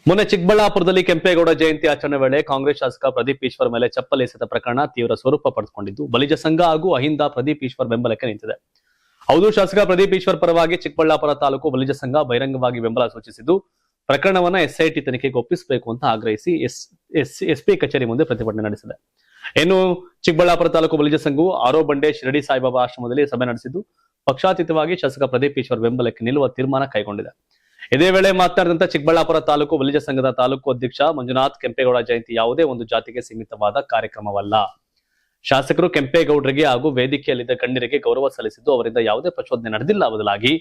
ಮೊನ್ನೆ ಚಿಕ್ಕಬಳ್ಳಾಪುರದಲ್ಲಿ ಕೆಂಪೇಗೌಡ ಜಯಂತಿ ಆಚರಣೆ ವೇಳೆ ಕಾಂಗ್ರೆಸ್ ಶಾಸಕ ಪ್ರದೀಪ್ ಈಶ್ವರ್ ಮೇಲೆ ಚಪ್ಪಲಿ ಎಸೆದ ಪ್ರಕರಣ ತೀವ್ರ ಸ್ವರೂಪ ಪಡೆದುಕೊಂಡಿದ್ದು ಬಲಿಜ ಸಂಘ ಹಾಗೂ ಅಹಿಂದ ಪ್ರದೀಪ್ ಈಶ್ವರ್ ಬೆಂಬಲಕ್ಕೆ ನಿಂತಿದೆ. ಹೌದು, ಶಾಸಕ ಪ್ರದೀಪ್ ಈಶ್ವರ್ ಪರವಾಗಿ ಚಿಕ್ಕಬಳ್ಳಾಪುರ ತಾಲೂಕು ಬಲಿಜ ಸಂಘ ಬಹಿರಂಗವಾಗಿ ಬೆಂಬಲ ಸೂಚಿಸಿದ್ದು ಪ್ರಕರಣವನ್ನ ಎಸ್ಐಟಿ ತನಿಖೆಗೆ ಒಪ್ಪಿಸಬೇಕು ಅಂತ ಆಗ್ರಹಿಸಿ ಎಸ್ಪಿ ಕಚೇರಿ ಮುಂದೆ ಪ್ರತಿಭಟನೆ ನಡೆಸಿದೆ. ಇನ್ನು ಚಿಕ್ಕಬಳ್ಳಾಪುರ ತಾಲೂಕು ಬಲಿಜ ಸಂಘವು ಆರೋ ಬಂಡೆ ಶಿರಡಿ ಸಾಯಿಬಾಬಾ ಆಶ್ರಮದಲ್ಲಿ ಸಭೆ ನಡೆಸಿದ್ದು ಪಕ್ಷಾತೀತವಾಗಿ ಶಾಸಕ ಪ್ರದೀಪ್ ಈಶ್ವರ್ ಬೆಂಬಲಕ್ಕೆ ನಿಲ್ಲುವ ತೀರ್ಮಾನ ಕೈಗೊಂಡಿದೆ. ಇದೇ ವೇಳೆ ಮಾತನಾಡಿದಂತ ಚಿಕ್ಕಬಳ್ಳಾಪುರ ತಾಲೂಕು ಬಲಿಜ ಸಂಘದ ತಾಲೂಕು ಅಧ್ಯಕ್ಷ ಮಂಜುನಾಥ್, ಕೆಂಪೇಗೌಡ ಜಯಂತಿ ಯಾವುದೇ ಒಂದು ಜಾತಿಗೆ ಸೀಮಿತವಾದ ಕಾರ್ಯಕ್ರಮವಲ್ಲ. ಶಾಸಕರು ಕೆಂಪೇಗೌಡರಿಗೆ ಹಾಗೂ ವೇದಿಕೆಯಲ್ಲಿದ್ದ ಗಣ್ಯರಿಗೆ ಗೌರವ ಸಲ್ಲಿಸಿದ್ದು ಅವರಿಂದ ಯಾವುದೇ ಪ್ರಚೋದನೆ ನಡೆದಿಲ್ಲ. ಬದಲಾಗಿ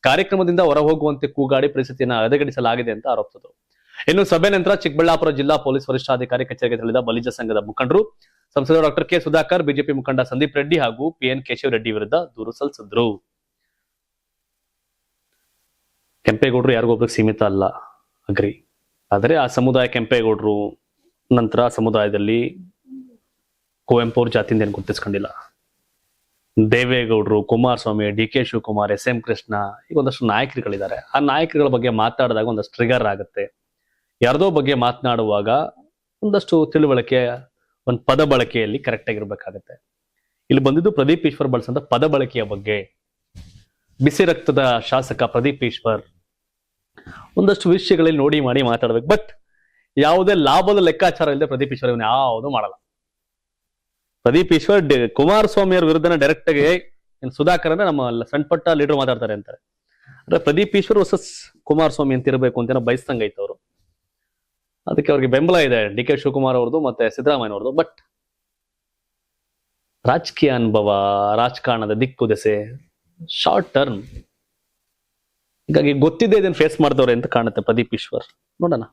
ಕಾರ್ಯಕ್ರಮದಿಂದ ಹೊರಹೋಗುವಂತೆ ಕೂಗಾಡಿ ಪರಿಸ್ಥಿತಿಯನ್ನು ಹದಗೆಡಿಸಲಾಗಿದೆ ಅಂತ ಆರೋಪಿಸಿದರು. ಇನ್ನು ಸಭೆ ನಂತರ ಚಿಕ್ಕಬಳ್ಳಾಪುರ ಜಿಲ್ಲಾ ಪೊಲೀಸ್ ವರಿಷ್ಠಾಧಿಕಾರಿ ಕಚೇರಿಗೆ ತೆರಳಿದ ಬಲಿಜ ಸಂಘದ ಮುಖಂಡರು ಸಂಸದ ಡಾಕ್ಟರ್ ಕೆ ಸುಧಾಕರ್, ಬಿಜೆಪಿ ಮುಖಂಡ ಸಂದೀಪ್ ರೆಡ್ಡಿ ಹಾಗೂ ಪಿಎನ್ ಕೇಶವ್ ರೆಡ್ಡಿ ವಿರುದ್ಧ ದೂರು ಸಲ್ಲಿಸಿದ್ರು. ಕೆಂಪೇಗೌಡರು ಯಾರಿಗೊಬ್ರಿಗೆ ಸೀಮಿತ ಅಲ್ಲ, ಅಗ್ರಿ. ಆದರೆ ಆ ಸಮುದಾಯ ಕೆಂಪೇಗೌಡರು ನಂತರ ಸಮುದಾಯದಲ್ಲಿ ಕುವೆಂಪು ಅವ್ರ ಜಾತಿಯಿಂದ ಏನು ಗುರುತಿಸ್ಕೊಂಡಿಲ್ಲ. ದೇವೇಗೌಡರು, Kumaraswamy, D K Shivakumar, S M Krishna, ಈಗ ಒಂದಷ್ಟು ನಾಯಕರುಗಳಿದ್ದಾರೆ. ಆ ನಾಯಕರುಗಳ ಬಗ್ಗೆ ಮಾತಾಡಿದಾಗ ಒಂದಷ್ಟು ಟ್ರಿಗರ್ ಆಗುತ್ತೆ. ಯಾರ್ದೋ ಬಗ್ಗೆ ಮಾತನಾಡುವಾಗ ಒಂದಷ್ಟು ತಿಳುವಳಿಕೆ, ಒಂದು ಪದ ಬಳಕೆಯಲ್ಲಿ ಕರೆಕ್ಟ್ ಆಗಿರ್ಬೇಕಾಗತ್ತೆ. ಇಲ್ಲಿ ಬಂದಿದ್ದು ಪ್ರದೀಪ್ ಈಶ್ವರ್ ಬಳಸಂತ ಪದ ಬಳಕೆಯ ಬಗ್ಗೆ. ಬಿಸಿ ರಕ್ತದ ಶಾಸಕ ಪ್ರದೀಪ್ ಈಶ್ವರ್ ಒಂದಷ್ಟು ವಿಷಯಗಳಲ್ಲಿ ನೋಡಿ ಮಾಡಿ ಮಾತಾಡ್ಬೇಕು. ಬಟ್ ಯಾವುದೇ ಲಾಭದ ಲೆಕ್ಕಾಚಾರ ಇಲ್ಲದೆ ಪ್ರದೀಪ್ ಈಶ್ವರ್ ಇವನು ಯಾವುದು ಮಾಡಲ್ಲ. ಪ್ರದೀಪ್ ಈಶ್ವರ್ ಕುಮಾರಸ್ವಾಮಿ ಅವ್ರ ವಿರುದ್ಧನ ಡೈರೆಕ್ಟ್ ಆಗಿ ಸುಧಾಕರ್ ಅಂದ್ರೆ ನಮ್ಮ ಸಣ್ಣ ಪಟ್ಟ ಲೀಡರ್ ಮಾತಾಡ್ತಾರೆ ಅಂತಾರೆ. ಅಂದ್ರೆ ಪ್ರದೀಪ್ ಈಶ್ವರ್ ವರ್ಸಸ್ ಕುಮಾರಸ್ವಾಮಿ ಅಂತ ಇರಬೇಕು ಅಂತ ಬಯಸ್ದಂಗೈತೆ ಅವರು. ಅದಕ್ಕೆ ಅವ್ರಿಗೆ ಬೆಂಬಲ ಇದೆ ಡಿ ಕೆ ಶಿವಕುಮಾರ್ ಅವ್ರದ್ದು ಮತ್ತೆ ಸಿದ್ದರಾಮಯ್ಯ ಅವ್ರದ್ದು. ಬಟ್ ರಾಜಕೀಯ ಅನುಭವ, ರಾಜಕಾರಣದ ದಿಕ್ಕು ದೆಸೆ ಶಾರ್ಟ್ ಟರ್ಮ್, ಹೀಗಾಗಿ ಗೊತ್ತಿದೆ ಇದನ್ನು ಫೇಸ್ ಮಾಡಿದವ್ರೆ ಅಂತ ಕಾಣುತ್ತೆ ಪ್ರದೀಪ್ ಈಶ್ವರ್. ನೋಡೋಣ.